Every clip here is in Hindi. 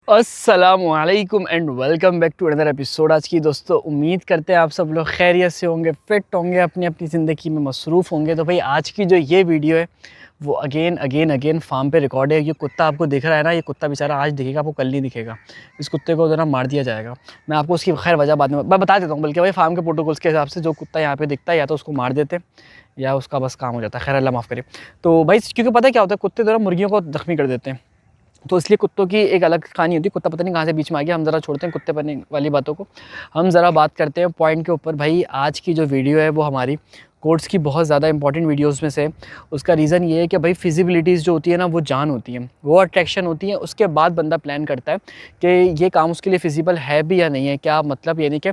अस्सलामुअलैकुम and welcome back to another episode. आज की दोस्तों उम्मीद करते हैं आप सब लोग खैरियत से होंगे, फिट होंगे, अपनी अपनी ज़िंदगी में मसरूफ़ होंगे। तो भाई आज की जो ये वीडियो है वो अगेन फार्म पे रिकॉर्ड है। ये कुत्ता आपको दिख रहा है ना, ये कुत्ता बेचारा आज दिखेगा, आपको कल नहीं दिखेगा। इस कुत्ते को ना मार दिया जाएगा। मैं आपको उसकी खैर वजह बाद में मैं बता देता हूँ। बल्कि भाई फार्म के प्रोटोकॉल्स के हिसाब से जो कुत्ता यहाँ पे दिखता है या तो उसको मार देते या उसका बस काम हो जाता है। खैर अल्लाह माफ़ करे। तो भाई क्योंकि पता है क्या होता है, कुत्ते जो ना मुर्गियों को ज़ख्मी कर देते हैं, तो इसलिए कुत्तों की एक अलग कहानी होती है। कुत्ता पता नहीं कहाँ से बीच में आ गया। हम ज़रा छोड़ते हैं कुत्ते बनने वाली बातों को, हम ज़रा बात करते हैं पॉइंट के ऊपर। भाई आज की जो वीडियो है वो हमारी कोर्ट्स की बहुत ज़्यादा इंपॉर्टेंट वीडियोस में से है। उसका रीज़न ये है कि भाई फिजिबिलिटीज़ जो होती है ना वो जान होती है, वो अट्रैक्शन होती है। उसके बाद बंदा प्लान करता है कि ये काम उसके लिए फिजिबल है भी या नहीं है। क्या मतलब, यानी कि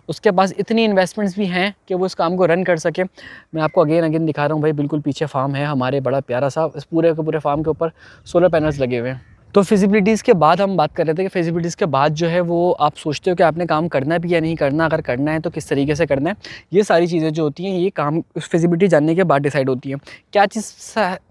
उसके पास इतनी इन्वेस्टमेंट्स भी हैं कि वो इस काम को रन कर सके। मैं आपको अगेन दिखा रहा हूँ भाई, बिल्कुल पीछे फार्म है हमारे, बड़ा प्यारा सा। इस पूरे के पूरे फार्म के ऊपर सोलर पैनल्स लगे हुए हैं। तो फिजिबिलिटीज़ के बाद हम बात कर रहे थे कि फिजिबिलिटीज़ के बाद जो है वो आप सोचते हो कि आपने काम करना भी या नहीं करना, अगर करना है तो किस तरीके से करना है। ये सारी चीज़ें जो होती हैं ये काम फिजिबिलिटी जानने के बाद डिसाइड होती है। क्या चीज़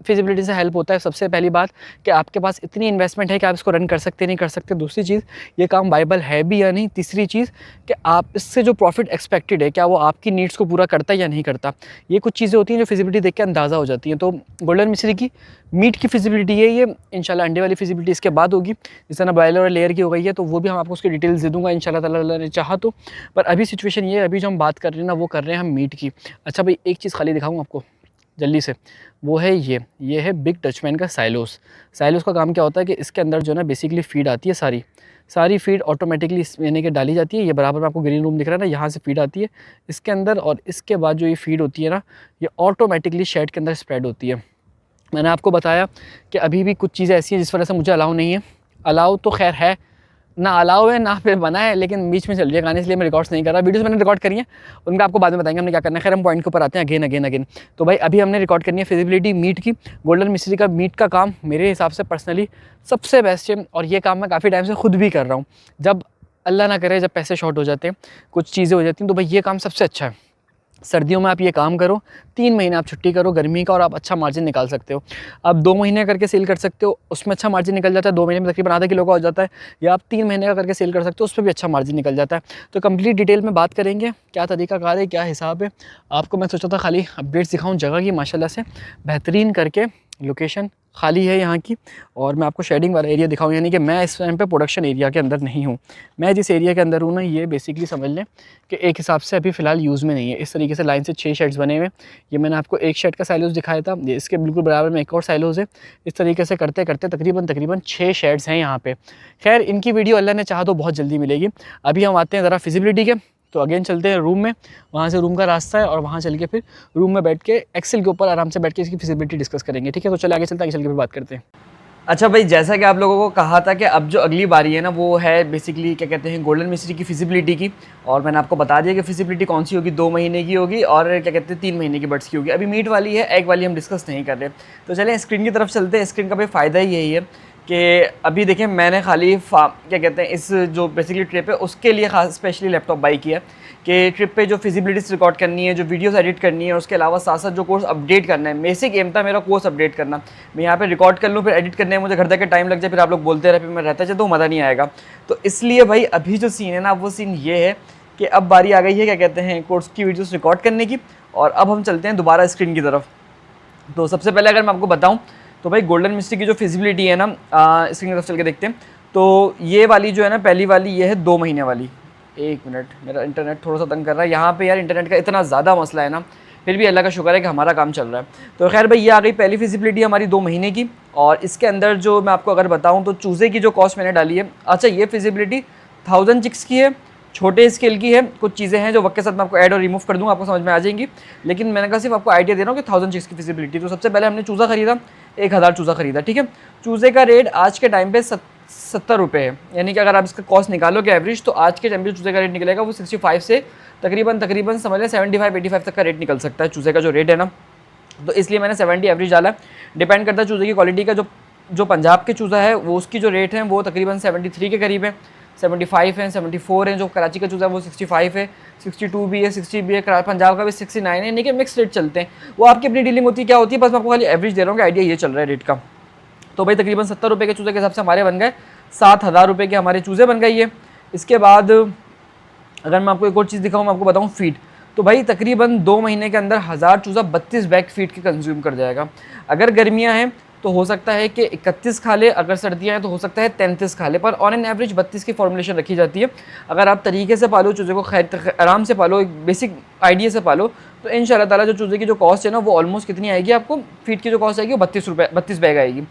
फिजिबिलिटी से हेल्प होता है? सबसे पहली बात कि आपके पास इतनी इन्वेस्टमेंट है कि आप इसको रन कर सकते नहीं कर सकते। दूसरी चीज़, ये काम वाइबल है भी या नहीं। तीसरी चीज़ कि आप इससे जो प्रॉफिट एक्सपेक्टेड है क्या वो आपकी नीड्स को पूरा करता है या नहीं करता। ये कुछ चीज़ें होती हैं जो फिजिबिलिटी देख के अंदाज़ा हो जाती हैं। तो गोल्डन मिश्री की मीट की फिजिबिलिटी है, ये इंशाल्लाह अंडे वाली फिजिबिलिटी इसके बाद होगी। जिस तरह बॉयलर और लेयर की हो गई है तो वो भी हम आपको उसकी डिटेल्स दे दूंगा इंशाल्लाह ताला ने चाहा तो। पर अभी सिचुएशन ये है, अभी जो हम बात कर रहे हैं ना वो कर रहे हैं हम मीट की। अच्छा भाई, एक चीज़ खाली दिखाऊँ आपको जल्दी से, वो है ये है बिग डचमैन का साइलोस। साइलोस का काम क्या होता है कि इसके अंदर जो है ना बेसिकली फीड आती है, सारी फीड ऑटोमेटिकली यानी कि डाली जाती है। ये बराबर में आपको ग्रीन रूम दिख रहा है ना, यहाँ से फीड आती है इसके अंदर, और इसके बाद जो ये फीड होती है ना ये ऑटोमेटिकली शेड के अंदर स्प्रेड होती है। मैंने आपको बताया कि अभी भी कुछ चीज़ें ऐसी हैं जिस वजह से मुझे अलाउ नहीं है। अलाउ तो खैर है ना, अलाउ है ना फिर बना है, लेकिन बीच में चल रही है गाने, इसलिए मैं रिकॉर्ड्स नहीं कर रहा। वीडियोस मैंने रिकॉर्ड करी हैं, उनका आपको बाद में बताएंगे हमने क्या करना है। खैर हम पॉइंट के ऊपर आते हैं अगेन। तो भाई अभी हमने रिकॉर्ड करनी है फिजिबिलिटी मीट की। गोल्डन मिस्ट्री का मीट का काम मेरे हिसाब से पर्सनली सबसे बेस्ट है, और ये काम मैं काफ़ी टाइम से खुद भी कर रहा हूँ। जब अल्लाह ना करे जब पैसे शॉर्ट हो जाते हैं, कुछ चीज़ें हो जाती हैं, तो भाई ये काम सबसे अच्छा है। सर्दियों में आप ये काम करो, 3 महीने आप छुट्टी करो गर्मी का, और आप अच्छा मार्जिन निकाल सकते हो। आप 2 महीने करके सेल कर सकते हो, उसमें अच्छा मार्जिन निकल जाता है। 2 महीने में तकरीबन आधा किलो का हो जाता है। या आप 3 महीने का करके सेल कर सकते हो, उसमें भी अच्छा मार्जिन निकल जाता है। तो कंप्लीट डिटेल में बात करेंगे, क्या तरीकाकार है, क्या हिसाब है। आपको मैं सोचा था खाली अपडेट्स दिखाऊँ जगह की, माशाल्लाह से बेहतरीन करके लोकेशन खाली है यहाँ की, और मैं आपको शेडिंग वाला एरिया दिखाऊँ। यानी कि मैं इस टाइम पे प्रोडक्शन एरिया के अंदर नहीं हूँ। मैं जिस एरिया के अंदर हूँ ना, ये बेसिकली समझ लें कि एक हिसाब से अभी फ़िलहाल यूज़ में नहीं है। इस तरीके से लाइन से 6 शेड्स बने हुए। ये मैंने आपको एक शेड का साइलोस दिखाया था, ये इसके बिल्कुल बराबर में एक और साइलोस है। इस तरीके से करते करते तकरीबन 6 शेड्स हैं यहाँ पे। खैर इनकी वीडियो अल्लाह ने चाहा तो बहुत जल्दी मिलेगी। अभी हम आते हैं ज़रा फिजिबिलिटी के। तो अगेन चलते हैं रूम में, वहाँ से रूम का रास्ता है, और वहाँ चल के फिर रूम में बैठ के एक्सेल के ऊपर आराम से बैठ के इसकी फिजिबिलिटी डिस्कस करेंगे। ठीक है, तो चले आगे चलते हैं, आगे चल के फिर बात करते हैं। अच्छा भाई, जैसा कि आप लोगों को कहा था कि अब जो अगली बारी है ना वो है बेसिकली क्या कहते हैं गोल्डन मिस्ट्री की फिजिबिलिटी की। और मैंने आपको बता दिया कि फिजिबिलिटी कौन सी होगी, 2 महीने की होगी, और क्या कहते हैं 3 महीने की बर्ड्स की होगी। अभी मीट वाली है, एग वाली हम डिस्कस नहीं कर रहे। तो चलें स्क्रीन की तरफ चलते हैं। स्क्रीन का भाई फ़ायदा ही यही है कि अभी देखें मैंने खाली क्या कहते हैं इस जो बेसिकली ट्रिप है उसके लिए खास स्पेशली लैपटॉप बाई किया कि ट्रिप पे जो फिजिबिलिटीज़ रिकॉर्ड करनी है, जो वीडियोस एडिट करनी है, उसके अलावा साथ साथ जो कोर्स अपडेट करना है। बेसिक एम था मेरा कोर्स अपडेट करना। मैं यहाँ पे रिकॉर्ड कर लूँ, फिर एडिट करने में मुझे घर जाकर टाइम लग जाए, फिर आप लोग बोलते रहे, फिर मैं रहता चाहे तो मज़ा नहीं आएगा। तो इसलिए भाई अभी जो सीन है ना वो सीन ये है कि अब बारी आ गई है क्या कहते हैं कोर्स की वीडियोज़ रिकॉर्ड करने की। और अब हम चलते हैं दोबारा स्क्रीन की तरफ। तो सबसे पहले अगर मैं आपको बताऊँ तो भाई गोल्डन मिस्ट्री की जो फिजिबिलिटी है ना, स्क्रीन की तरफ चल के देखते हैं। तो ये वाली जो है ना पहली वाली ये है 2 महीने वाली। एक मिनट, मेरा इंटरनेट थोड़ा सा तंग कर रहा है यहाँ पे यार। इंटरनेट का इतना ज़्यादा मसला है ना, फिर भी अल्लाह का शुक्र है कि हमारा काम चल रहा है। तो खैर भाई ये आ गई पहली फिजिबिलिटी हमारी 2 महीने की। और इसके अंदर जो मैं आपको अगर बताऊँ तो चूज़े की जो कॉस्ट मैंने डाली है, अच्छा ये फिजिबिलिटी 1000 चिक्स की है, छोटे स्केल की है। कुछ चीज़ें हैं जो वक्त के साथ मैं आपको ऐड और रिमूव कर दूँगा, आपको समझ में आ जाएंगी। लेकिन मैंने कहा सिर्फ आपको आइडिया दे रहा हूँ कि 1000 चिक्स की फिजिबिलिटी। तो सबसे पहले हमने चूज़ा खरीदा, 1000 चूज़ा खरीदा। ठीक है, चूज़े का रेट आज के टाइम पे 70 रुपये है। यानी कि अगर आप इसका कॉस्ट निकालोगे एवरेज, तो आज के टाइम पे चूज़े का रेट निकलेगा वो 65 से तकरीबन समझ लें 75-85 तक का रेट निकल सकता है चूज़े का जो रेट है ना। तो इसलिए मैंने 70 एवरेज डाला। डिपेंड करता है चूज़े की क्वालिटी का। जो पंजाब के चूज़ा है वो उसकी जो रेट है वो तकरीबन 73 के करीब है, 75 है, 74 है। जो कराची का चूज़ा है वो 65 है, 62 भी है, 60 भी है, पंजाब का भी 69 है। यानी कि मिक्स रेट चलते हैं, वो आपकी अपनी डीलिंग होती है क्या होती है। बस मैं आपको खाली एवरेज दे रहा हूँ कि आइडिया ये चल रहा है रेट का। तो भाई तकरीबन 70 रुपये के चूज़े के हिसाब से हमारे बन गए 7,000 रुपये के हमारे चूज़े बन गई है। इसके बाद अगर मैं आपको एक और चीज़ दिखाऊँ, मैं आपको बताऊँ फीड, तो भाई तकरीबन 2 महीने के अंदर 1000 चूज़ा 32 बैग फीड के कंज्यूम कर जाएगा। अगर गर्मियाँ हैं तो हो सकता है कि 31 खा ले, अगर सर्दियाँ हैं तो हो सकता है 33 खा ले, पर ऑन एन एवरेज 32 की फॉर्मुलेशन रखी जाती है। अगर आप तरीके से पालो चूज़े को, खैर आराम से पालो, एक बेसिक आइडिया से पालो, तो इंशाल्लाह ताला जो चूज़े की जो कॉस्ट है ना वो ऑलमोस्ट कितनी आएगी आपको, फीड की जो कॉस्ट आएगी वो 32 बैग आएगी।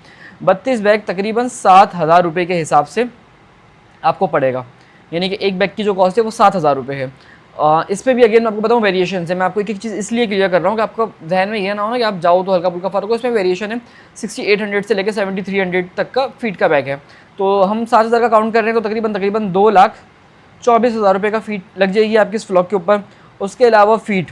32 बैग तकरीबन 7,000 रुपये के हिसाब से आपको पड़ेगा, यानी कि एक बैग की जो कॉस्ट है वो 7,000 रुपये है। इस पे भी अगेन मैं आपको बताऊँ वेरिएशन है, मैं आपको एक एक चीज़ इसलिए क्लियर कर रहा हूँ कि आपका जहन में ये ना हो ना कि आप जाओ तो हल्का फुल्का फ़र्क हो। इसमें वेरिएशन है, 6800 से लेकर 7300 तक का फीड का बैग है। तो हम 7,000 का काउंट कर रहे हैं तो तकरीबन 2,24,000 रुपये का फीड लग जाएगी आपकी इस फ्लॉक के ऊपर। उसके अलावा फीड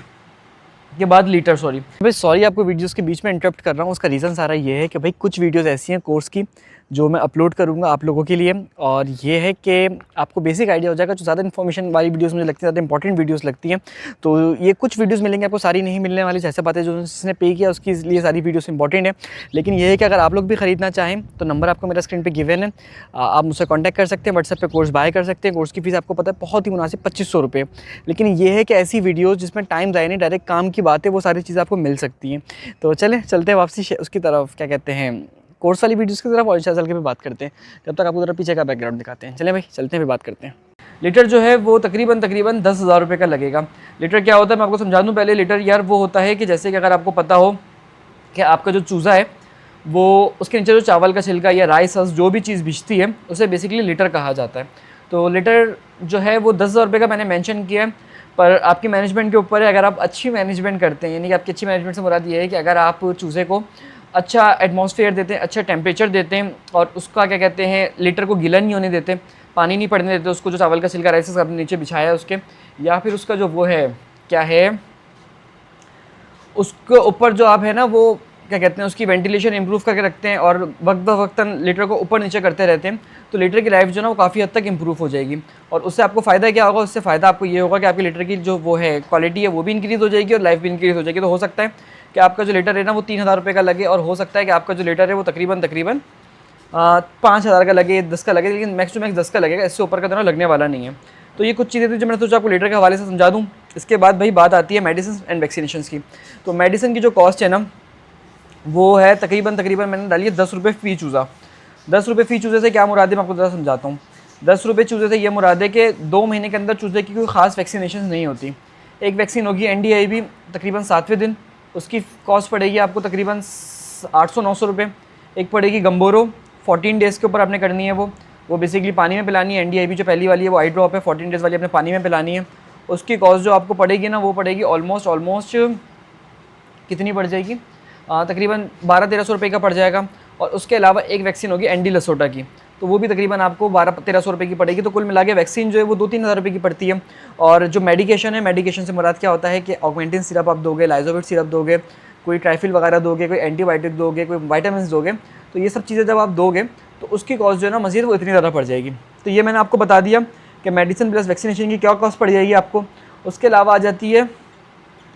के बाद लीटर, सॉरी आपको वीडियोस के बीच में इंटरप्ट कर रहा हूँ। उसका रीज़न सारा ये है कि भाई कुछ वीडियोस ऐसी हैं कोर्स की जो मैं अपलोड करूँगा आप लोगों के लिए, और ये है कि आपको बेसिक आइडिया हो जाएगा। जो ज़्यादा इन्फॉर्मेशन वाली वीडियोस मुझे लगती है, ज़्यादा इंपॉर्टेंट वीडियोस लगती हैं, तो ये कुछ वीडियोस मिलेंगे आपको, सारी नहीं मिलने वाली। जैसे बात है जो जिसने पे किया उसके लिए सारी वीडियोस इंपॉर्टेंट है, लेकिन ये है कि अगर आप लोग भी ख़रीदना चाहें तो नंबर आपको मेरा स्क्रीन पर गिवन है, आप मुझसे कॉन्टैक्ट कर सकते हैं, व्हाट्सएप पर कोर्स बाय कर सकते हैं। कोर्स की फ़ीस आपको पता है बहुत ही मुनासिब 2500 रुपये। लेकिन ये है कि ऐसी वीडियोज़ जिसमें टाइम ज़ाया नहीं, डायरेक्ट काम की बातें, वो सारी चीज़ें आपको मिल सकती हैं। तो चलते हैं वापसी उसकी तरफ, क्या कहते हैं, कोर्स वाली वीडियोस की तरफ, और चल के भी बात करते हैं। जब तक आपको ज़रा पीछे का बैकग्राउंड दिखाते हैं। चलें भाई, चलते हैं, भी बात करते हैं। लीटर जो है वो तकरीबन 10,000 रुपये का लगेगा। लीटर क्या होता है मैं आपको समझा दूँ पहले। लीटर यार वो होता है कि जैसे कि अगर आपको पता हो कि आपका जो चूज़ा है वो उसके नीचे जो चावल का छिलका या राइस जो भी चीज़ बिछती है उसे बेसिकली लीटर कहा जाता है। तो लीटर जो है वो 10,000 रुपये का मैंने मेंशन किया है, पर आपकी मैनेजमेंट के ऊपर है। अगर आप अच्छी मैनेजमेंट करते हैं, यानी कि आपकी अच्छी मैनेजमेंट से मुराद ये है कि अगर आप चूज़े को अच्छा एटमॉस्फेयर देते हैं, अच्छा टेम्परेचर देते हैं, और उसका क्या कहते हैं लीटर को गीला नहीं होने देते, पानी नहीं पड़ने देते उसको, जो चावल का छिलका राइस आपने नीचे बिछाया है उसके, या फिर उसका जो वो है क्या है उसके ऊपर जो आप है ना वो क्या कहते हैं उसकी वेंटिलेशन इंप्रूव करके रखते हैं, और वक्त ब वक्त लीटर को ऊपर नीचे करते रहते हैं, तो लीटर की लाइफ जो ना वो काफ़ी हद तक इंप्रूव हो जाएगी। और उससे आपको फ़ायदा क्या होगा, उससे फ़ायदा आपको ये होगा कि आपकी लीटर की जो वो है क्वालिटी है वो भी इंक्रीज़ हो जाएगी और लाइफ भी इंक्रीज़ हो जाएगी। तो हो सकता है कि आपका जो लीटर है ना वो 3,000 रुपये का लगे, और हो सकता है कि आपका जो लीटर है वो तकरीबन 5,000 का लगे, 10 का लगे, लेकिन मैक्स टू मैक्स 10 का लगेगा, इससे ऊपर का तो लगने वाला नहीं है। तो ये कुछ चीज़ें थी जो मैंने सोचा आपको लीटर के हवाले से समझा दूँ। इसके बाद भाई बात आती है मेडिसिन एंड वैक्सीनेशन की। तो मेडिसिन की जो कॉस्ट है ना वो है तकरीबन मैंने डाली है 10 रुपये फ़ी चूज़ा। 10 रुपये फ़ी चूज़े से क्या मुराद है मैं आपको ज़रा समझाता हूँ। 10 रुपये चूज़े से ये मुराद है कि 2 महीने के अंदर चूज़े की कोई ख़ास वैक्सीनेशन नहीं होती। एक वैक्सीन होगी NDIV तकरीबन 7वें दिन, उसकी कॉस्ट पड़ेगी आपको तकरीबन 800-900 रुपये। एक पड़ेगी गम्बोरो, 14 डेज़ के ऊपर आपने करनी है, वो बेसिकली पानी में पिलानी है। NDIV जो पहली वाली है वो आई ड्रॉप है, 14 डेज़ वाली आपने पानी में पिलानी है। उसकी कॉस्ट जो आपको पड़ेगी ना वो पड़ेगी ऑलमोस्ट कितनी पड़ जाएगी, तकरीबन 1200-1300 रुपये का पड़ जाएगा। और उसके अलावा एक वैक्सीन होगी एंडी लसोटा की, तो वो भी तकरीबन आपको 1200-1300 रुपये की पड़ेगी। तो कुल मिला के वैक्सीन जो है वो 2-3 हज़ार रुपये की पड़ती है। और जो मेडिकेशन है, मेडिकेशन से मुराद क्या होता है कि ऑगमेंटिन सिरप आप दोगे, लाइजोविट सिरप दोगे, कोई ट्राइफिल वगैरह दोगे, कोई एंटीबायोटिक दोगे, कोई वाइटामिन दोगे, तो ये सब चीज़ें जब आप दोगे तो उसकी कॉस्ट जो है ना मज़ीद वो इतनी ज़्यादा पड़ जाएगी। तो ये मैंने आपको बता दिया कि मेडिसिन प्लस वैक्सीनेशन की क्या कॉस्ट पड़ जाएगी आपको। उसके अलावा आ जाती है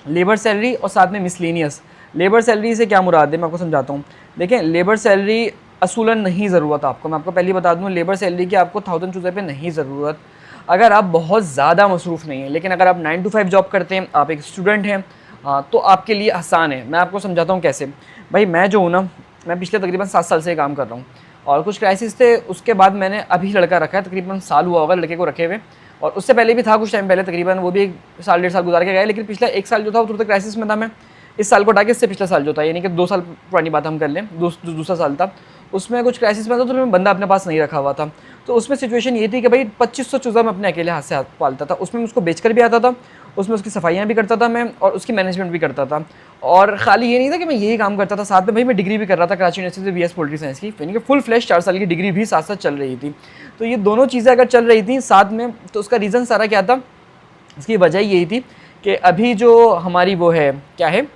लेबर सैलरी और साथ में मिसलेनियस। लेबर सैलरी से क्या मुराद है मैं आपको समझाता हूँ। देखें, लेबर सैलरी असूलन नहीं ज़रूरत आपको, मैं आपको पहले बता दूँ लेबर सैलरी की आपको 1000 चूज़े पे नहीं ज़रूरत अगर आप बहुत ज़्यादा मसरूफ़ नहीं है। लेकिन अगर आप 9 to 5 जॉब करते हैं, आप एक स्टूडेंट हैं, तो आपके लिए आसान है। मैं आपको समझाता हूँ कैसे। भाई मैं जो हूँ ना, मैं पिछले तकरीबन 7 साल से काम कर रहा हूँ, और कुछ क्राइसिस थे, उसके बाद मैंने अभी लड़का रखा है, तकरीबन साल हुआ होगा लड़के को रखे हुए, और उससे पहले भी था कुछ टाइम पहले, तकरीबन वो भी 1 साल 1.5 साल गुजार के गए। लेकिन पिछला 1 साल जो था वो थोड़ा क्राइसिस में था। मैं इस साल को हटा के इससे पिछला साल जो था, यानी कि 2 साल पुरानी बात हम कर लें, दूसरा साल था, उसमें कुछ क्राइसिस में था, तो मैं बंदा अपने पास नहीं रखा हुआ था। तो उसमें सिचुएशन ये थी कि भाई 2500 चूज़ा मैं अपने अकेले हाथ से पालता था। उसमें उसको बेचकर भी आता था, उसमें उसकी सफाइयाँ भी करता था मैं, और उसकी मैनेजमेंट भी करता था। और खाली ये नहीं था कि मैं यही काम करता था, साथ में भाई मैं डिग्री भी कर रहा था कराची यूनिवर्सिटी से, BS पोल्ट्री साइंस की, यानी कि फुल फ्लैश 4 साल की डिग्री भी साथ साथ चल रही थी। तो ये दोनों चीज़ें अगर चल रही थी साथ में, तो उसका रीज़न सारा क्या था, इसकी वजह यही थी कि अभी जो हमारी वो है क्या है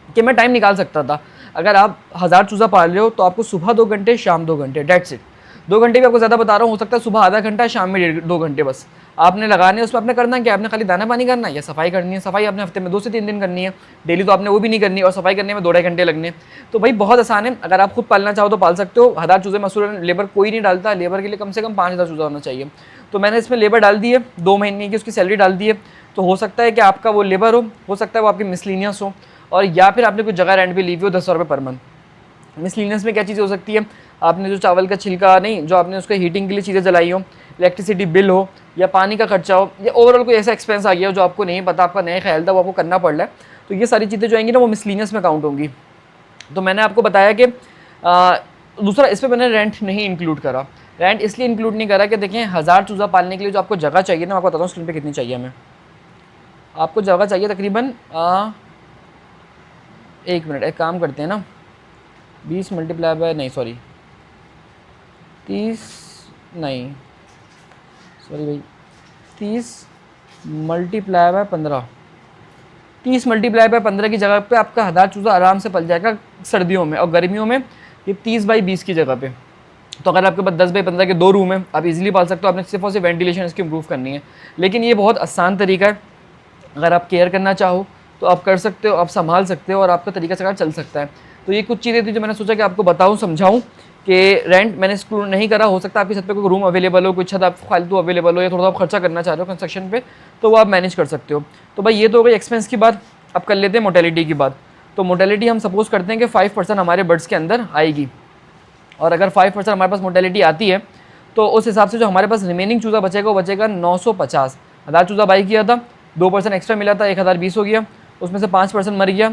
कि मैं टाइम निकाल सकता था। अगर आप 1000 चूज़ा पाल रहे हो तो आपको सुबह 2 घंटे, शाम 2 घंटे, डेट्स इट। 2 घंटे भी आपको ज़्यादा बता रहा हूँ, हो सकता है सुबह आधा घंटा, शाम में 2 घंटे बस। आपने लगाने, उसमें आपने करना क्या, आपने खाली दाना पानी करना है या सफाई करनी है। सफाई आपने हफ्ते में 2 से 3 दिन करनी है, डेली तो आपने वो भी नहीं करनी, और सफाई करने में 2-2.5 घंटे लगने। तो भाई बहुत आसान है, अगर आप खुद पालना चाहो तो पाल सकते हो। 1000 चूजे मसूर लेबर कोई नहीं डालता, लेबर के लिए कम से कम 5000 चूजा होना चाहिए। तो मैंने इसमें लेबर डाल दी है, 2 महीने की उसकी सैलरी डाल दी है। तो हो सकता है कि आपका वो लेबर हो सकता है वो आपकी मिसलिनियस हो, और या फिर आपने कुछ जगह रेंट पे ली हुई हो 10 रुपये पर मंथ। मिसलिनियस में क्या चीज़ हो सकती है, आपने जो चावल का छिलका नहीं, जो आपने उसको हीटिंग के लिए चीज़ें जलाई हो, इलेक्ट्रिसिटी बिल हो, या पानी का खर्चा हो, या ओवरऑल कोई ऐसा एक्सपेंस आ गया हो जो आपको नहीं पता, आपका नया ख्याल था वो आपको करना पड़ रहा है, तो ये सारी चीज़ें जो आएंगी ना वो मिसलिनियस में काउंट होंगी। तो मैंने आपको बताया कि दूसरा इस पर मैंने रेंट नहीं इंक्लूड करा। रेंट इसलिए इंक्लूड नहीं करा कि देखें 1000 चूज़ा पालने के लिए जो आपको जगह चाहिए ना, मैं आपको बताता हूँ स्क्रीन पे कितनी चाहिए हमें। आपको जगह चाहिए तकरीबन 1 मिनट, एक काम करते हैं ना, 20 मल्टीप्लाई बाय नहीं सॉरी 30 नहीं सॉरी भाई 30 मल्टीप्लाई बाय 15, 30 मल्टीप्लाई बाय 15 की जगह पे आपका 1000 चूज़ा आराम से पल जाएगा सर्दियों में, और गर्मियों में ये 30 बाई 20 की जगह पे। तो अगर आपके पास 10 बाई 15 के 2 रूम है, आप इजीली पाल सकते हो। आपने सिर्फ और सिर्फ वेंटिलेशन इसकी इंप्रूव करनी है, लेकिन ये बहुत आसान तरीका है। अगर आप केयर करना चाहो तो आप कर सकते हो, आप संभाल सकते हो, और आपका तरीका से चल सकता है। तो ये कुछ चीज़ें थी जो मैंने सोचा कि आपको बताऊँ, समझाऊँ कि रेंट मैंने एक्सक्लूड नहीं करा। हो सकता है आपकी छत पे कोई रूम अवेलेबल हो, कोई छत आप फालतू अवेलेबल हो, या थोड़ा आप खर्चा करना चाह रहे हो कंस्ट्रक्शन पे, तो वो आप मैनेज कर सकते हो। तो भाई ये तो हो गई एक्सपेंस की बात। अब कर लेते हैं मोटेलिटी की बात। तो मोटेलिटी हम सपोज करते हैं कि 5% हमारे बर्ड्स के अंदर आएगी, और अगर 5% हमारे पास मोटेलिटी आती है तो उस हिसाब से जो हमारे पास रिमेनिंग चूज़ा बचेगा वो बचेगा 950। 1000 चूज़ा बाई किया था, 2% एक्स्ट्रा मिला था, 1020 हो गया, उसमें से 5% मर गया।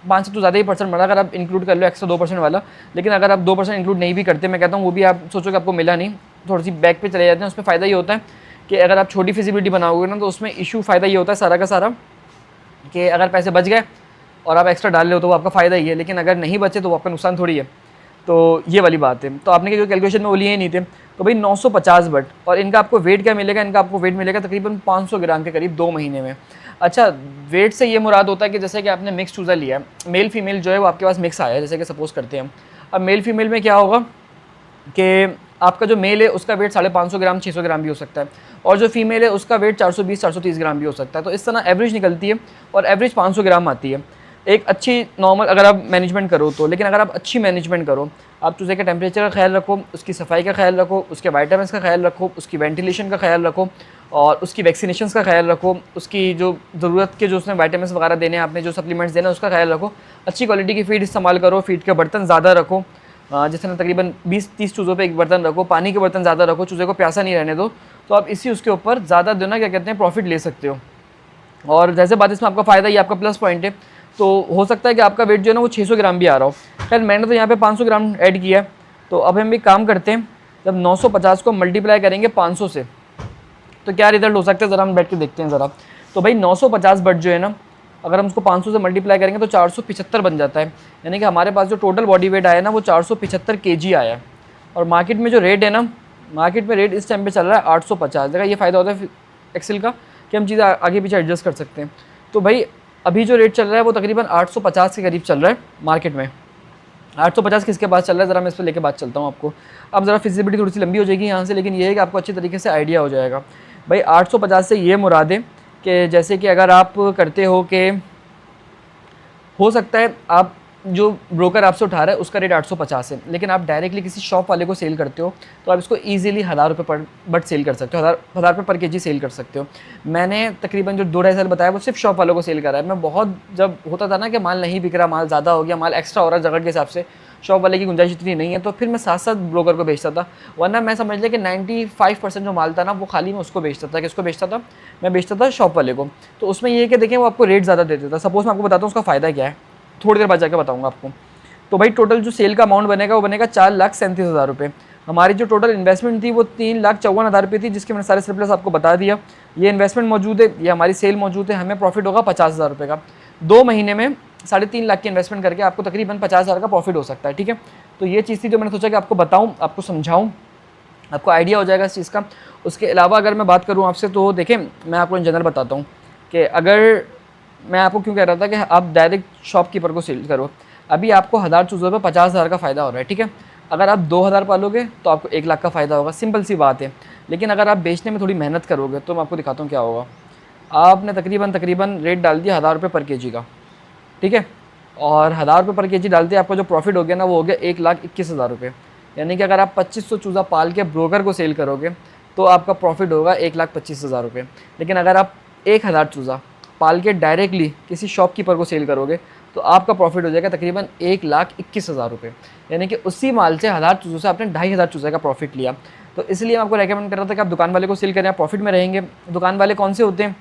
5 से तो ज़्यादा ही परसेंट मरा अगर आप इंक्लूड कर लो एक्स्ट्रा 2% वाला। लेकिन अगर आप 2% इंक्लूड नहीं भी करते, मैं कहता हूँ वो भी आप सोचो कि आपको मिला नहीं, थोड़ी सी बैक पे चले जाते हैं। उसमें फ़ायदा ये होता है कि अगर आप छोटी फिजिबिलिटी बनाओगे ना, तो उसमें इशू फ़ायदा ये होता है सारा का सारा कि अगर पैसे बच गए और आप एक्स्ट्रा डाल रहे हो तो वो आपका फ़ायदा ही है, लेकिन अगर नहीं बचे तो वो आपका नुकसान थोड़ी है। तो ये वाली बात है। तो आपने जो कैलकुलेशन में वो लिए नहीं थे, तो भाई 950 बट, और इनका आपको वेट क्या मिलेगा, इनका आपको वेट मिलेगा तकरीबन 500 ग्राम के करीब 2 महीने में। अच्छा, वेट से ये मुराद होता है कि जैसे कि आपने मिक्स चूज़ा लिया, मेल फीमेल जो है वो आपके पास मिक्स आया है, जैसे कि सपोज करते हैं हम। अब मेल फीमेल में क्या होगा कि आपका जो मेल है उसका वेट 550 ग्राम 600 ग्राम भी हो सकता है, और जो फीमेल है उसका वेट 420-430 ग्राम भी हो सकता है। तो इस तरह एवरेज निकलती है, और एवरेज 500 ग्राम आती है एक अच्छी नॉर्मल अगर आप मैनेजमेंट करो तो। लेकिन अगर आप अच्छी मैनेजमेंट करो, आप चूज़े के टेम्परेचर का ख्याल रखो, उसकी सफाई का ख्याल रखो, उसके वाइटामिन्स का ख्याल रखो, उसकी वेंटिलेशन का ख्याल रखो, और उसकी वैक्सीनेशन का ख्याल रखो, उसकी जो ज़रूरत के जो उसमें वाइटामिन्स वगैरह देने हैं, आपने जो सप्लीमेंट्स देना है उसका ख्याल रखो। अच्छी क्वालिटी की फीड इस्तेमाल करो, फीड के बर्तन ज़्यादा रखो, जिसमें तकरीबन 20-30 चूज़ों पे एक बर्तन रखो, पानी के बर्तन ज़्यादा रखो, चूज़े को प्यासा नहीं रहने दो। तो आप इसी उसके ऊपर ज़्यादा जो ना क्या कहते हैं प्रॉफिट ले सकते हो। और जैसे बात इसमें आपका फ़ायदा, ये आपका प्लस पॉइंट है। तो हो सकता है कि आपका वेट जो है ना वो 600 ग्राम भी आ रहा हो। खैर मैंने तो यहाँ पे 500 ग्राम ऐड किया है। तो अब हम भी काम करते हैं, जब 950 को मल्टीप्लाई करेंगे 500 से तो क्या रिजल्ट हो सकता है, ज़रा हम बैठ के देखते हैं ज़रा। तो भाई 950 बट जो है ना, अगर हम उसको 500 से मल्टीप्लाई करेंगे तो 475 बन जाता है। यानी कि हमारे पास जो टोटल बॉडी वेट आया ना वो 475 kg आया है। और मार्केट में जो रेट है ना, मार्केट में रेट इस टाइम पे चल रहा है 850। देखा ये फ़ायदा होता है एक्सेल का कि हम चीज़ें आगे पीछे एडजस्ट कर सकते हैं। तो भाई अभी जो रेट चल रहा है वो तकरीबन 850 के करीब चल रहा है मार्केट में। 850 किसके पास चल रहा है, ज़रा मैं इस पर लेके बात चलता हूँ आपको। अब ज़रा फिजिबिलिटी थोड़ी सी लंबी हो जाएगी यहाँ से, लेकिन ये है कि आपको अच्छी तरीके से आइडिया हो जाएगा। भाई 850 से ये मुराद है कि जैसे कि अगर आप करते हो कि हो सकता है आप जो ब्रोकर आपसे उठा रहा है उसका रेट 850 है, लेकिन आप डायरेक्टली किसी शॉप वाले को सेल करते हो तो आप इसको ईजिली 1000 रुपये पर बट सेल कर सकते हो, 1000 रुपये पर केजी सेल कर सकते हो। मैंने तकरीबन जो 2-2.5 साल बताया वो सिर्फ शॉप वालों को सेल करा है। मैं बहुत जब होता था ना कि माल नहीं बिक रहा, माल ज़्यादा हो गया, माल एक्स्ट्रा हो रहा है जगह के हिसाब से, शॉप वाले की गुंजाइश इतनी नहीं है, तो फिर मैं साथ साथ ब्रोकर को बेचता था। वरना मैं समझ लिया कि 95% जो माल था ना वो खाली मैं उसको बेचता था। किसको बेचता था? मैं बेचता था शॉप वाले को। तो उसमें ये है कि देखें वो आपको रेट ज़्यादा देता था। सपोज़ मैं आपको बताता हूँ उसका फ़ायदा क्या है, थोड़ी देर बाद जाकर बताऊँगा आपको। तो भाई टोटल जो सेल का अमाउंट बनेगा वो बनेगा 4,37,000 रुपये। हमारी जो टोटल इन्वेस्टमेंट थी वो 3,54,000 रुपये थी, जिसके मैंने सारे सरप्लस आपको बता दिया। ये इन्वेस्टमेंट मौजूद है, ये हमारी सेल मौजूद है, हमें प्रॉफिट होगा 50,000 रुपये का। 2 महीने में 3.5 लाख की इन्वेस्टमेंट करके आपको तकरीबन 50,000 का प्रॉफिट हो सकता है। ठीक है, तो ये चीज़ थी जो मैंने सोचा कि आपको बताऊँ, आपको समझाऊँ, आपको आइडिया हो जाएगा इस चीज़ का। उसके अलावा अगर मैं बात करूँ आपसे तो देखें, मैं आपको इन जनरल बताता हूँ कि अगर मैं आपको क्यों कह रहा था कि आप डायरेक्ट शॉपकीपर को सेल करो। अभी आपको 1000 चूज़ों पर 50,000 का फ़ायदा हो रहा है। ठीक है, अगर आप 2000 पालोगे तो आपको 1 लाख का फ़ायदा होगा, सिंपल सी बात है। लेकिन अगर आप बेचने में थोड़ी मेहनत करोगे तो मैं आपको दिखाता हूँ क्या होगा। आपने तकरीबन रेट डाल दिया 1000 रुपये पर केजी का, ठीक है, और 1000 रुपये पर केजी डालते आपका जो प्रॉफिट हो गया ना वो हो गया 1,21,000 रुपये। यानी कि अगर आप 2500 चूज़ा पाल के ब्रोकर को सेल करोगे तो आपका प्रॉफिट होगा 1,25,000 रुपये। लेकिन अगर आप 1000 चूज़ा पाल के डायरेक्टली किसी शॉपकीपर को सेल करोगे तो आपका प्रॉफिट हो जाएगा तकरीबन 1,21,000 रुपये। यानी कि उसी माल से 1000 चूज़ों से आपने 2,500 चूज़े का प्रॉफिट लिया। तो इसलिए मैं आपको रेकमेंड कर रहा था कि आप दुकान वाले को सेल करें, आप प्रॉफिट में रहेंगे। दुकान वाले कौन से होते हैं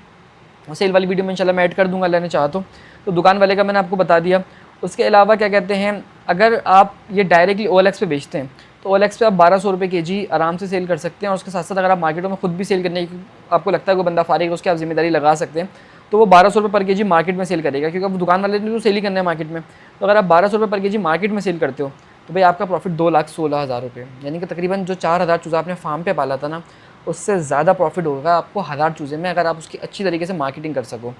सेल वाली वीडियो में इंशाल्लाह मैं ऐड कर दूंगा लेने चाहा तो दुकान वाले का मैंने आपको बता दिया। उसके अलावा क्या कहते हैं, अगर आप ये डायरेक्टली OLX पे बेचते हैं तो OLX पे आप 1200 रुपये केजी आराम से सेल कर सकते हैं। और उसके साथ साथ अगर आप मार्केटों में खुद भी सेल करने की आपको लगता है कोई बंदा फारिग है उसकी आप जिम्मेदारी लगा सकते हैं तो वो 1200 रुपये पर केजी मार्केट में सेल करेगा, क्योंकि अब दुकान वाले ने तो सेल ही करना है मार्केट में। तो अगर आप 1200 रुपये पर केजी मार्केट में सेल करते हो तो भाई आपका प्रॉफिट 2,16,000 रुपये, यानी कि तकरीबन जो 4000 चूज़ा आपने फार्म पे पाला था ना उससे ज़्यादा प्रॉफिट होगा आपको 1000 चूज़े में, अगर आप उसकी अच्छी तरीके से मार्केटिंग कर सको।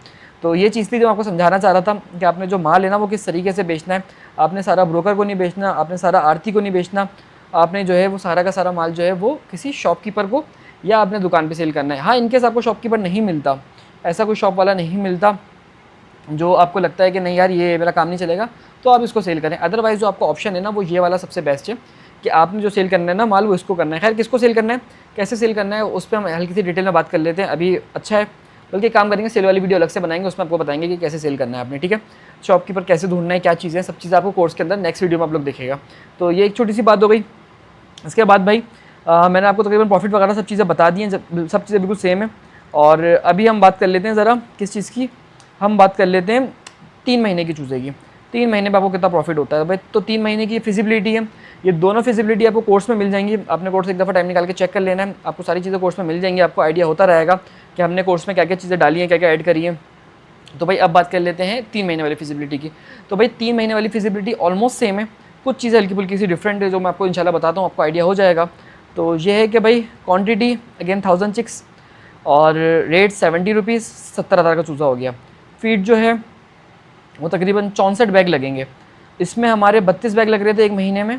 तो ये चीज़ थी जो आपको समझाना चाह रहा था कि आपने जो माल है ना वो किस तरीके से बेचना है। आपने सारा ब्रोकर को नहीं बेचना, आपने सारा आढ़ती को नहीं बेचना, आपने जो है वो सारा का सारा माल जो है वो किसी शॉपकीपर को या आपने दुकान पे सेल करना है। हाँ, इनकेस आपको शॉपकीपर नहीं मिलता, ऐसा कोई शॉप वाला नहीं मिलता जो आपको लगता है कि नहीं यार ये मेरा काम नहीं चलेगा, तो आप इसको सेल करें। अदरवाइज़ जो आपका ऑप्शन है ना वो ये वाला सबसे बेस्ट है कि आपने जो सेल करना है ना माल वो इसको करना है। खैर किसको सेल करना है, कैसे सेल करना है उस पर हम हल्की सी डिटेल में बात कर लेते हैं। अभी अच्छा है, बल्कि काम करेंगे सेल वाली वीडियो अलग से बनाएंगे, उसमें आपको बताएंगे कि कैसे सेल करना है आपने, ठीक है। शॉपकीपर कैसे ढूंढना है, क्या चीज़ें, सब चीज़ें आपको कोर्स के अंदर नेक्स्ट वीडियो में आप लोग देखेगा। तो ये एक छोटी सी बात हो गई। इसके बाद भाई मैंने आपको तकरीबन प्रॉफिट वगैरह सब चीज़ें बता दी हैं, सब चीज़ें बिल्कुल सेम है। और अभी हम बात कर लेते हैं ज़रा किस चीज़ की, हम बात कर लेते हैं 3 महीने की चूज़े की। 3 महीने में आपको कितना प्रॉफिट होता है भाई। तो 3 महीने की फिजिबिलिटी है, ये दोनों फिजिबिलिटी आपको कोर्स में मिल जाएंगी। आपने कोर्स एक दफ़ा टाइम निकाल के चेक कर लेना है, आपको सारी चीज़ें कोर्स में मिल जाएंगी। आपको आइडिया होता रहेगा कि हमने कोर्स में क्या क्या चीज़ें डाली हैं, क्या क्या ऐड करी हैं। तो भाई अब बात कर लेते हैं 3 महीने वाली फिजिबिलिटी की। तो भाई 3 महीने वाली फिजिबिलिटी ऑलमोस्ट सेम है, कुछ चीज़ें हल्की फुल्की सी डिफरेंट है जो मैं आपको इंशाल्लाह बताता हूँ, आपको आइडिया हो जाएगा। तो ये है कि भाई क्वांटिटी अगेन 1000 चिक्स और रेट 70 रुपीज़, 70,000 का चूज़ा हो गया। फीड जो है वो तकरीबन 64 बैग लगेंगे। इसमें हमारे 32 बैग लग रहे थे एक महीने में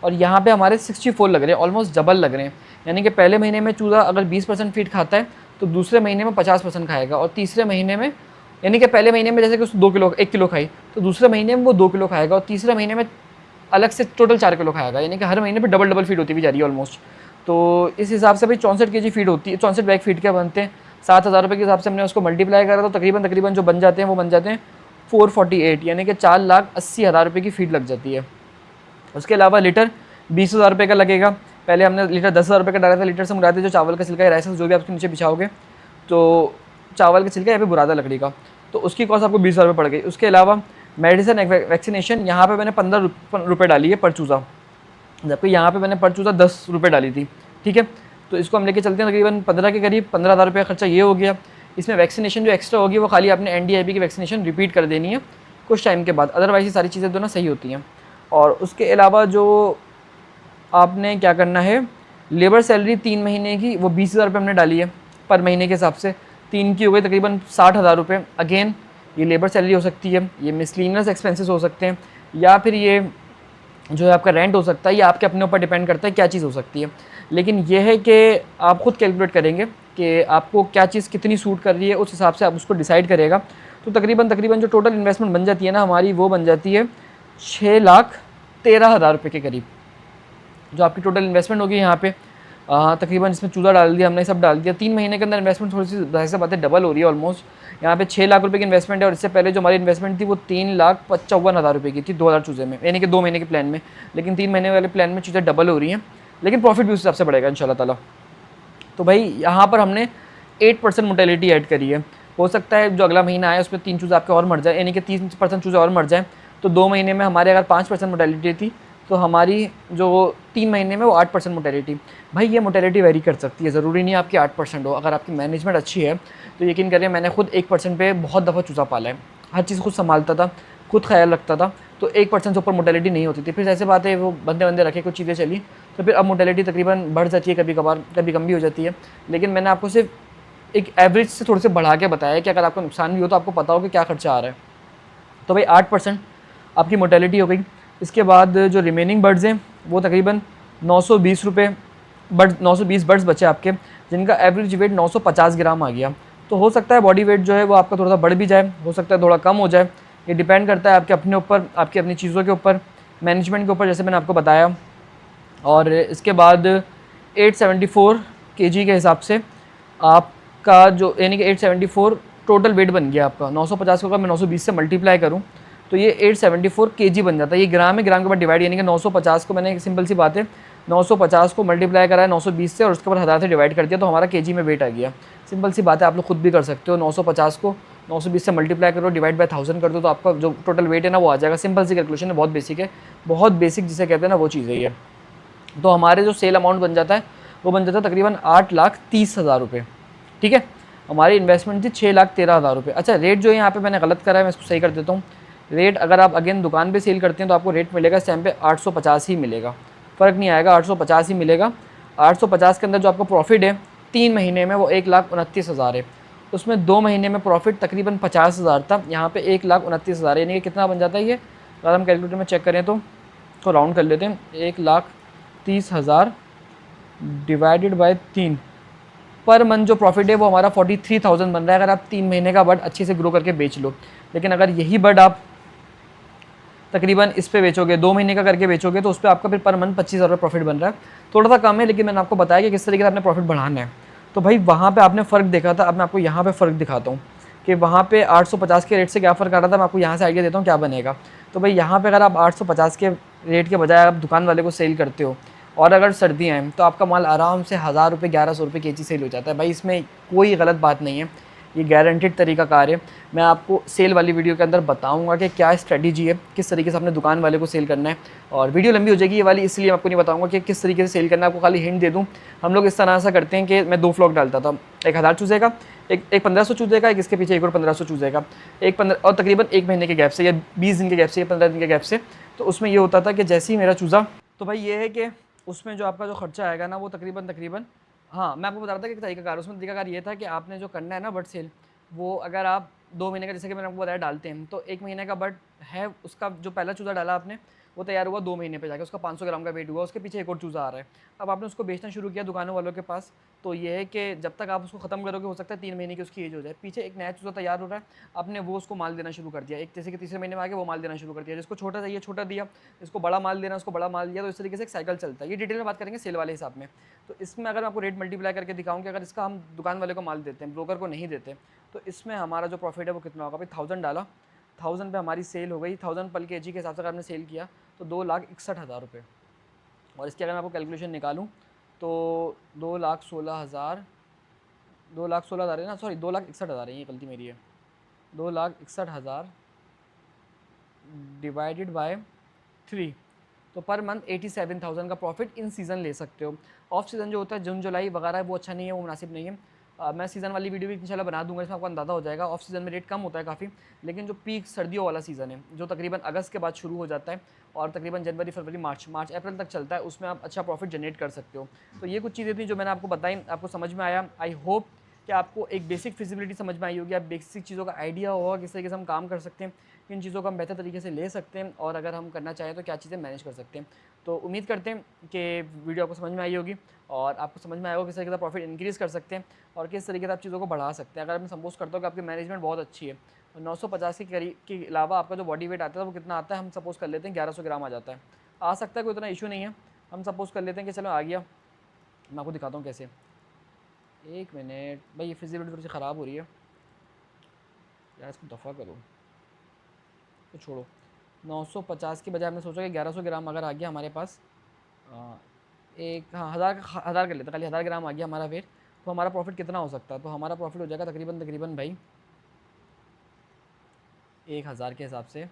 और यहाँ पे हमारे 64 लग रहे हैं, ऑलमोस्ट डबल लग रहे हैं। यानी कि पहले महीने में चूज़ा अगर 20% फीड खाता है तो दूसरे महीने में 50% खाएगा, और तीसरे महीने में यानी कि पहले महीने में जैसे कि उसने 1 किलो खाई तो दूसरे महीने में वो 2 किलो खाएगा, और तीसरे महीने में अलग से टोटल 4 किलो खाएगा। यानी कि हर महीने पर डबल फीड होती हुई जा रही है ऑलमोस्ट। तो इस हिसाब से भाई 64 kg फीड होती है, 64 बैग फीड के बनते हैं। 7,000 रुपये के हिसाब से हमने उसको मल्टीप्लाई करा तो तकरीबन जो बन जाते हैं वो बन जाते हैं 448, यानी कि 4,80,000 रुपये की फीड लग जाती है। उसके अलावा लीटर 20,000 रुपये का लगेगा। पहले हमने लीटर 10,000 रुपये का डाला था, लीटर से मुराद जो चावल का छिलका है, राइस जो भी आपके नीचे बिछाओगे तो चावल के छिलका या फिर बुरादा लकड़ी का, तो उसकी कॉस्ट आपको 20,000 रुपये पड़ गई। उसके अलावा मेडिसिन वैक्सीनेशन यहाँ पे मैंने 15 रुपये डाली है पर चूज़ा, जबकि यहाँ पे मैंने पर चूज़ा 10 रुपये डाली थी, ठीक है। तो इसको हम लेके चलते हैं तकरीबन 15 के करीब, 15,000 रुपये का खर्चा ये हो गया। इसमें वैक्सीनेशन जो एक्स्ट्रा होगी वो खाली आपने NDIB की वैक्सीनेशन रिपीट कर देनी है कुछ टाइम के बाद, अदरवाइज ये सारी चीज़ें तो ना सही होती हैं। और उसके अलावा जो आपने क्या करना है, लेबर सैलरी 3 महीने की वो 20,000 रुपये हमने डाली है पर महीने के हिसाब से, 3 की हो गई तकरीबन 60,000 रुपये। अगेन ये लेबर सैलरी हो सकती है, ये मिसलिनियस एक्सपेंसेस हो सकते हैं, या फिर ये जो है आपका रेंट हो सकता है, ये आपके अपने ऊपर डिपेंड करता है क्या चीज़ हो सकती है। लेकिन यह है कि आप ख़ुद कैलकुलेट करेंगे कि आपको क्या चीज़ कितनी सूट कर रही है, उस हिसाब से आप उसको डिसाइड करेगा। तो तकरीबन जो टोटल इन्वेस्टमेंट बन जाती है ना हमारी, वो बन जाती है 6,13,000 रुपये के करीब जो आपकी टोटल इन्वेस्टमेंट होगी यहाँ पे। तकरीबन इसमें चूज़ा डाल दिया हमने, सब डाल दिया। 3 महीने के अंदर इन्वेस्टमेंट थोड़ी सी जाहिर सी बात है डबल हो रही है ऑलमोस्ट। यहाँ पे 6 लाख रुपए की इन्वेस्टमेंट है, और इससे पहले जो हमारी इन्वेस्टमेंट थी वो 3,55,000 रुपये की थी 2000 चूज़े में, यानी कि 2 महीने के प्लान में। लेकिन 3 महीने वाले प्लान में चीज़ें डबल हो रही हैं, लेकिन प्रॉफिट भी उस हिसाब से बढ़ेगा इंशाल्लाह ताला। तो भाई यहाँ पर हमने 8% मोटेलिटी ऐड करी है। हो सकता है जो अगला महीना आए उसमें 3 चूज़े आपके और मर जाए, यानी कि 30% चूज़े और मर जाए। तो 2 महीने में हमारे अगर 5% मोटेलिटी थी तो हमारी जो 3 महीने में वो 8% मोटेलिटी। भाई ये मोटेलिटी वेरी कर सकती है, ज़रूरी नहीं आपकी 8% हो। अगर आपकी मैनेजमेंट अच्छी है तो यकीन करिए, मैंने खुद 1% पे बहुत दफ़ा चूज़ा पाला है, हर चीज़ खुद संभालता था, खुद ख्याल रखता था, तो 1% से ऊपर मोटेलिटी नहीं होती थी। फिर ऐसे बात है वो बंदे रखे, कुछ चीज़ें चली तो फिर अब मोटेलिटी तकरीबन बढ़ जाती है, कभी कभार कभी कम भी हो जाती है। लेकिन मैंने आपको सिर्फ एक एवरेज से थोड़े से बढ़ा के बताया कि अगर आपको नुकसान भी हो तो आपको पता हो कि क्या खर्चा आ रहा है। तो भाई 8% आपकी मोटेलिटी हो गई। इसके बाद जो रिमेनिंग बर्ड्स हैं वो तकरीबन 920 रुपये बर्ड 920 बर्ड्स बचे आपके, जिनका एवरेज वेट 950 ग्राम आ गया। तो हो सकता है बॉडी वेट जो है वो आपका थोड़ा सा बढ़ भी जाए, हो सकता है थोड़ा कम हो जाए, ये डिपेंड करता है आपके अपने ऊपर, आपकी अपनी चीज़ों के ऊपर, मैनेजमेंट के ऊपर, जैसे मैंने आपको बताया। और इसके बाद 874 केजी के हिसाब से आपका जो यानी कि 874 टोटल वेट बन गया आपका। 950 को अगर मैं 920 से मल्टीप्लाई करूँ तो ये 874 केजी बन जाता है। ये ग्राम है, ग्राम के ऊपर डिवाइड, यानी कि 950 को मैंने, एक सिंपल सी बात है, 950 को मल्टीप्लाई करा है 920 से और उसके बाद 1000 से डिवाइड कर दिया तो हमारा केजी में वेट आ गया। सिंपल सी बात है, आप लोग खुद भी कर सकते हो। 950 को 920 से मल्टीप्लाई करो, डिवाइड बाय 1000 कर दो तो आपका जो टोटल वेट है ना वो आ जाएगा। सिंपल सी कैलकुलेशन है, बहुत बेसिक है, बहुत बेसिक जिसे कहते हैं ना वो चीज़ है ये। तो हमारे जो सेल अमाउंट बन जाता है वो बन जाता है तकरीबन 8,30,000 रुपये। ठीक है, हमारी इन्वेस्टमेंट थी 6,13,000 रुपये। अच्छा, रेट जो है यहाँ पे मैंने गलत करा है, मैं इसको सही कर देता हूँ। रेट अगर आप अगेन दुकान पे सेल करते हैं तो आपको रेट मिलेगा इस टाइम पे 850 ही मिलेगा, फ़र्क नहीं आएगा, 850 ही मिलेगा। 850 के अंदर जो आपको प्रॉफिट है 3 महीने में वो 1,29,000 है। उसमें 2 महीने में प्रॉफिट तकरीबन 50,000 था, यहाँ पे 1,29,000 यानी कि कितना बन जाता है ये, अगर हम कैलकुलेटर में चेक करें तो राउंड कर लेते हैं, 1,30,000 डिवाइडेड बाय 3, पर मंथ जो प्रॉफिट है वो हमारा 43,000 बन रहा है अगर आप 3 महीने का बर्ड अच्छे से ग्रो करके बेच लो। लेकिन अगर यही बर्ड आप तकरीबन इस पे बेचोगे, 2 महीने का करके बेचोगे, तो उस पर आपका फिर पर मंथ 25,000 रुपये प्रॉफिट बन रहा है। थोड़ा सा कम है, लेकिन मैंने आपको बताया कि किस तरीके से आपने प्रॉफिट बढ़ाना है। तो भाई वहाँ पे आपने फ़र्क देखा था, अब मैं आपको यहाँ पे फ़र्क दिखाता हूँ कि वहाँ पे 850 के रेट से क्या फ़र्क आ रहा था। मैं आपको यहाँ से आइडिया देता हूँ क्या बनेगा। तो भाई यहाँ पे अगर आप 850 के रेट के बजाय आप दुकान वाले को सेल करते हो और अगर सर्दियाँ हैं तो आपका माल आराम से 1000 रुपये 1100 रुपये केजी सेल हो जाता है। भाई इसमें कोई गलत बात नहीं है, ये गारंटेड तरीका कार है। मैं आपको सेल वाली वीडियो के अंदर बताऊंगा कि क्या स्ट्रेटजी है, किस तरीके से अपने दुकान वाले को सेल करना है। और वीडियो लंबी हो जाएगी ये वाली, इसलिए मैं आपको नहीं बताऊंगा कि किस तरीके से सेल करना है। आपको खाली हिंट दे दूं, हम लोग इस तरह से करते हैं कि मैं 2 फ्लॉक डालता था, एक 1000 चूजेगा, एक 1500 चूजेगा, एक इसके पीछे एक और 1500 चूजेगा, एक 15 और तकरीबन 1 महीने के गैप से या 20 दिन के गैप से या 15 दिन के गैप से। तो उसमें ये होता था कि जैसे ही मेरा चूज़ा, तो भाई ये है कि उसमें जो आपका जो खर्चा आएगा ना वो तकरीबन हाँ, मैं आपको बता रहा था कि तरीकाकार, उसमें तरीकाकार ये था कि आपने जो करना है ना बर्ड सेल, वो अगर आप 2 महीने का, जैसे कि मैंने आपको बताया, डालते हैं, तो 1 महीने का बर्ड है, उसका जो पहला चूज़ा डाला आपने वो तैयार हुआ 2 महीने पे जाके, उसका 500 ग्राम का वेट हुआ, उसके पीछे एक और चूज़ा आ रहा है। अब आपने उसको बेचना शुरू किया दुकानों वालों के पास, तो ये है कि जब तक आप उसको ख़त्म करोगे हो सकता है 3 महीने की उसकी एज हो जाए, पीछे एक नया चूज़ा तैयार हो रहा है, आपने वो उसको माल देना शुरू कर दिया, एक जैसे कि तीसरे महीने में आके वो माल देना शुरू कर दिया, जिसको छोटा चाहिए छोटा दिया, जिसको बड़ा माल देना उसको बड़ा माल दिया। तो इस तरीके से एक साइकिल चलता है। ये डिटेल में बात करेंगे सेल वाले हिसाब में। तो इसमें अगर मैं आपको रेट मल्टीप्लाई करके दिखाऊँ कि अगर इसका हम दुकान वाले को माल देते हैं, ब्रोकर को नहीं देते, तो इसमें हमारा जो प्रॉफिट है वो कितना होगा। भाई 1000 डाला, 1000 पे हमारी सेल हो गई, 1000 पर केजी के हिसाब से अगर आपने सेल किया तो 2,61,000 रुपये। और इसकी अगर मैं आपको कैलकुलेशन निकालूँ तो 2,16,000, 2,16,000 है ना, सॉरी 2,61,000 है, ये गलती मेरी है, 2,61,000 डिवाइडेड बाय 3, तो पर मंथ 87,000 का प्रॉफिट इन सीज़न ले सकते हो। ऑफ सीज़न जो होता है जून जुलाई वगैरह वो अच्छा नहीं है, वो मुनासिब नहीं है। मैं सीज़न वाली वीडियो भी इंशाल्लाह बना दूंगा, इसमें आपको अंदाज़ा हो जाएगा। ऑफ सीज़न में रेट कम होता है काफ़ी, लेकिन जो पीक सर्दियों वाला सीज़न है जो तकरीबन अगस्त के बाद शुरू हो जाता है और तकरीबन जनवरी फरवरी मार्च अप्रैल तक चलता है, उसमें आप अच्छा प्रॉफिट जनरेट कर सकते हो। तो ये कुछ चीज़ें थी जो मैंने आपको बताई, आपको समझ में आया। आई होप कि आपको एक बेसिक फिजिबिलिटी समझ में आई होगी, आप बेसिक चीज़ों का आइडिया होगा किस तरीके से हम काम कर सकते हैं, किन चीज़ों को हम बेहतर तरीके से ले सकते हैं, और अगर हम करना चाहें तो क्या चीज़ें मैनेज कर सकते हैं। तो उम्मीद करते हैं कि वीडियो आपको समझ में आई होगी और आपको समझ में आएगा किस तरीके से प्रॉफिट इंक्रीज़ कर सकते हैं और किस तरीके से आप चीज़ों को बढ़ा सकते हैं। अगर मैं सपोज करता हूँ कि आपकी मैनेजमेंट बहुत अच्छी है, तो 950 के करीब के अलावा आपका जो बॉडी वेट आता है वो कितना आता है, हम सपोज़ कर लेते हैं 1100 ग्राम आ जाता है, आ सकता है, कोई इतना इशू नहीं है। हम सपोज़ कर लेते हैं कि चलो आ गया, मैं आपको दिखाता हूँ कैसे। 1 मिनट भाई, ये फिजिबिलिटी थोड़ी सी ख़राब हो रही है यार, इसको दफ़ा करो तो छोड़ो। 950 के बजाय हमने सोचा कि 1100 ग्राम अगर आ गया हमारे पास, एक हाँ 1000 कर लेते, खाली 1000 ग्राम आ गया हमारा वेट, तो हमारा प्रॉफिट कितना हो सकता है। तो हमारा प्रॉफिट हो जाएगा तकरीबन भाई 1000 के हिसाब से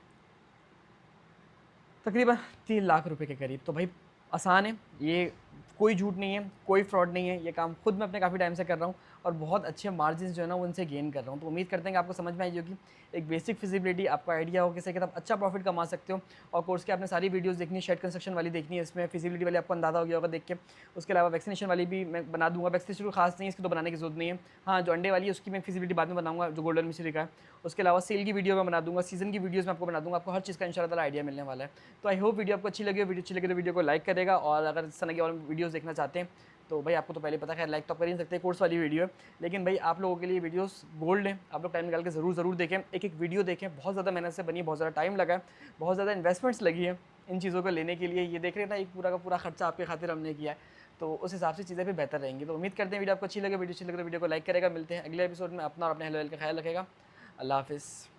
तकरीबन 3 लाख रुपए के करीब। तो भाई आसान है, ये कोई झूठ नहीं है, कोई फ्रॉड नहीं है, ये काम खुद मैं अपने काफ़ी टाइम से कर रहा हूँ और बहुत अच्छे मार्जिन जो है ना वो उनसे गेन कर रहा हूँ। तो उम्मीद करते हैं कि आपको समझ में आई होगी, एक बेसिक फिजिबिलिटी, आपको आइडिया हो कैसे आप अच्छा प्रॉफिट कमा सकते हो। और कोर्स के आपने सारी वीडियोस देखनी है, शेड कंस्ट्रक्शन वाली देखनी है, इसमें फिजिबिलिटी वाली आपको अंदाजा हो गया होगा देख के। उसके अलावा वैक्सीनेशन वाली भी मैं बना दूंगा, वैक्सीनेशन खास नहीं है, इसकी तो बनाने की जरूरत नहीं है। हाँ, जो अंडे वाली है उसकी मैं फिजिबिलिटी बाद में बनाऊंगा, जो गोल्डन मिश्री का है। उसके अलावा सेल की वीडियो मैं बना दूंगा, सीजन की वीडियोस मैं आपको बना दूंगा, आपको हर चीज़ का इंशाल्लाह आइडिया मिलने वाला है। तो आई होप वीडियो आपको अच्छी लगी, वीडियो अच्छी लगी तो वीडियो को लाइक करेगा, और अगर इस तरह की और वीडियोस देखना चाहते हैं तो भाई आपको तो पहले पता है, लाइक तो आप कर ही नहीं सकते, कोर्स वाली वीडियो है। लेकिन भाई आप लोगों के लिए वीडियोस गोल्ड है, आप लोग टाइम निकाल के ज़रूर देखें, एक एक वीडियो देखें। बहुत ज़्यादा मेहनत से बनी है, बहुत ज़्यादा टाइम लगा है, बहुत ज़्यादा इन्वेस्टमेंट्स लगी है इन चीज़ों को लेने के लिए। ये देख रहे हैं ना, एक पूरा का पूरा खर्चा आपके खातिर हमने किया है, तो उस हिसाब से चीज़ें भी बेहतर रहेंगी। तो उम्मीद करते हैं वीडियो आपको अच्छी लगे, वीडियो अच्छी लगे तो वीडियो को लाइक करेगा। मिलते हैं अगले एपिसोड में, अपना और अपने हेल्थ का ख्याल रखेगा। अल्लाह हाफिज़।